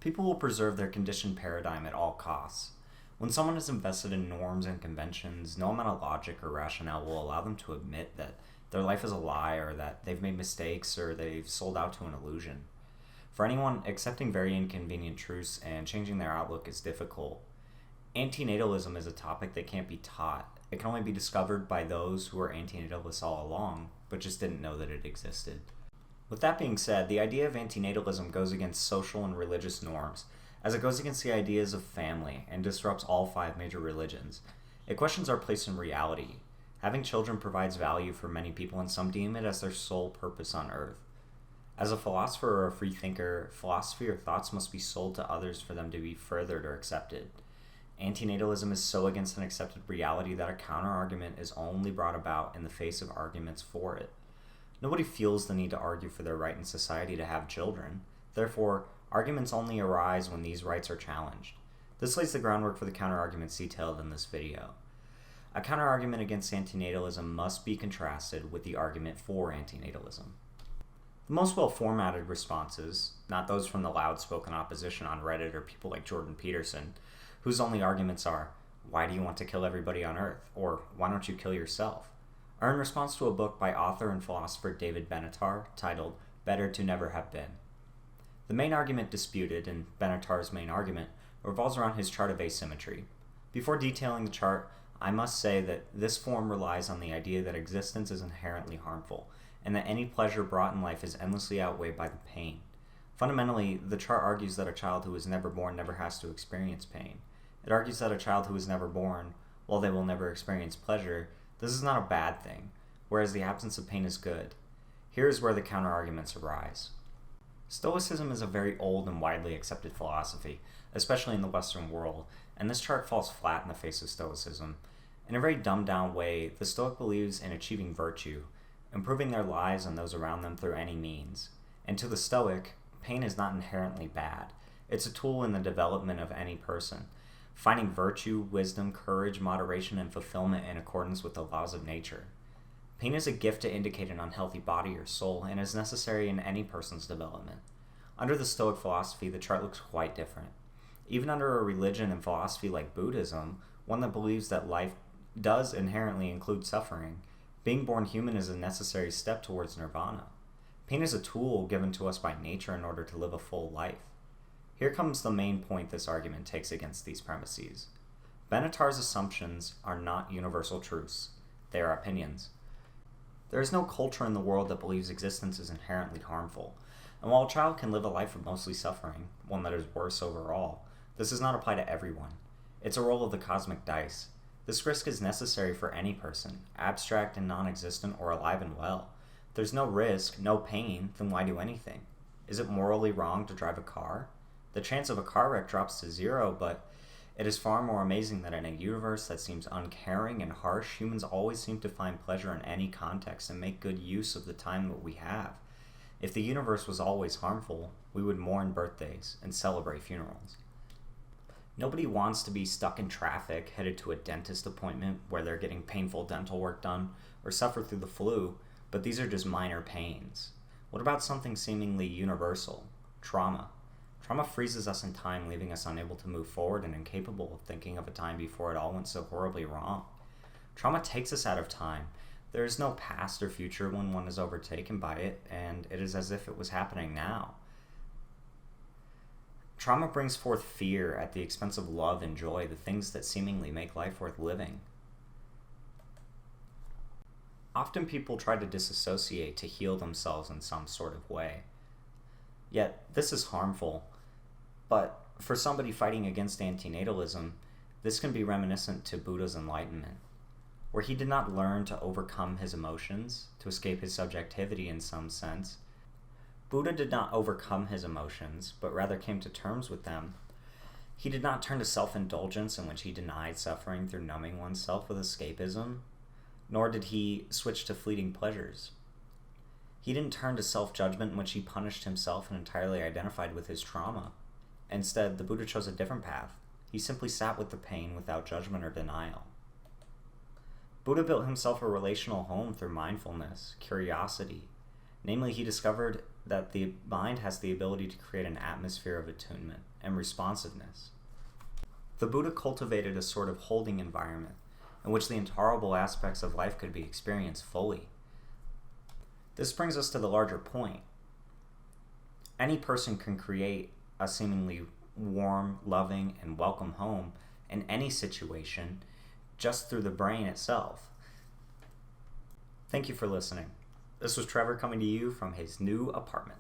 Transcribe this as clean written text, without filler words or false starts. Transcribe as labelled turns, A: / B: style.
A: People will preserve their conditioned paradigm at all costs. When someone is invested in norms and conventions, no amount of logic or rationale will allow them to admit that their life is a lie or that they've made mistakes or they've sold out to an illusion. For anyone, accepting very inconvenient truths and changing their outlook is difficult. Antinatalism is a topic that can't be taught. It can only be discovered by those who were antinatalists all along, but just didn't know that it existed. With that being said, the idea of antinatalism goes against social and religious norms, as it goes against the ideas of family and disrupts all 5 major religions. It questions our place in reality. Having children provides value for many people, and some deem it as their sole purpose on earth. As a philosopher or a free thinker, philosophy or thoughts must be sold to others for them to be furthered or accepted. Antinatalism is so against an accepted reality that a counter-argument is only brought about in the face of arguments for it. Nobody feels the need to argue for their right in society to have children. Therefore, arguments only arise when these rights are challenged. This lays the groundwork for the counter-arguments detailed in this video. A counter-argument against antinatalism must be contrasted with the argument for antinatalism. The most well-formatted responses, not those from the loud-spoken opposition on Reddit or people like Jordan Peterson, whose only arguments are, "Why do you want to kill everybody on Earth?" or "Why don't you kill yourself?" are in response to a book by author and philosopher David Benatar titled Better to Never Have Been. The main argument disputed, and Benatar's main argument, revolves around his chart of asymmetry. Before detailing the chart, I must say that this form relies on the idea that existence is inherently harmful, and that any pleasure brought in life is endlessly outweighed by the pain. Fundamentally, the chart argues that a child who is never born never has to experience pain. It argues that a child who is never born, while they will never experience pleasure, this is not a bad thing, whereas the absence of pain is good. Here is where the counter-arguments arise. Stoicism is a very old and widely accepted philosophy, especially in the Western world, and this chart falls flat in the face of Stoicism. In a very dumbed-down way, the Stoic believes in achieving virtue, improving their lives and those around them through any means. And to the Stoic, pain is not inherently bad. It's a tool in the development of any person, finding virtue, wisdom, courage, moderation, and fulfillment in accordance with the laws of nature. Pain is a gift to indicate an unhealthy body or soul and is necessary in any person's development. Under the Stoic philosophy, the chart looks quite different. Even under a religion and philosophy like Buddhism, one that believes that life does inherently include suffering, being born human is a necessary step towards nirvana. Pain is a tool given to us by nature in order to live a full life. Here comes the main point this argument takes against these premises. Benatar's assumptions are not universal truths. They are opinions. There is no culture in the world that believes existence is inherently harmful, and while a child can live a life of mostly suffering, one that is worse overall, this does not apply to everyone. It's a roll of the cosmic dice. This risk is necessary for any person, abstract and non-existent or alive and well. If there's no risk, no pain, then why do anything? Is it morally wrong to drive a car? The chance of a car wreck drops to 0, but it is far more amazing that in a universe that seems uncaring and harsh, humans always seem to find pleasure in any context and make good use of the time that we have. If the universe was always harmful, we would mourn birthdays and celebrate funerals. Nobody wants to be stuck in traffic, headed to a dentist appointment where they're getting painful dental work done, or suffer through the flu, but these are just minor pains. What about something seemingly universal? Trauma. Trauma freezes us in time, leaving us unable to move forward and incapable of thinking of a time before it all went so horribly wrong. Trauma takes us out of time. There is no past or future when one is overtaken by it, and it is as if it was happening now. Trauma brings forth fear at the expense of love and joy, the things that seemingly make life worth living. Often people try to disassociate to heal themselves in some sort of way. Yet, this is harmful. But for somebody fighting against antinatalism, this can be reminiscent to Buddha's enlightenment, where he did not learn to overcome his emotions, to escape his subjectivity in some sense. Buddha did not overcome his emotions, but rather came to terms with them. He did not turn to self-indulgence in which he denied suffering through numbing oneself with escapism, nor did he switch to fleeting pleasures. He didn't turn to self-judgment in which he punished himself and entirely identified with his trauma. Instead, the Buddha chose a different path. He simply sat with the pain without judgment or denial. Buddha built himself a relational home through mindfulness, curiosity. Namely, he discovered that the mind has the ability to create an atmosphere of attunement and responsiveness. The Buddha cultivated a sort of holding environment in which the intolerable aspects of life could be experienced fully. This brings us to the larger point. Any person can create a seemingly warm, loving, and welcome home in any situation just through the brain itself. Thank you for listening. This was Trevor coming to you from his new apartment.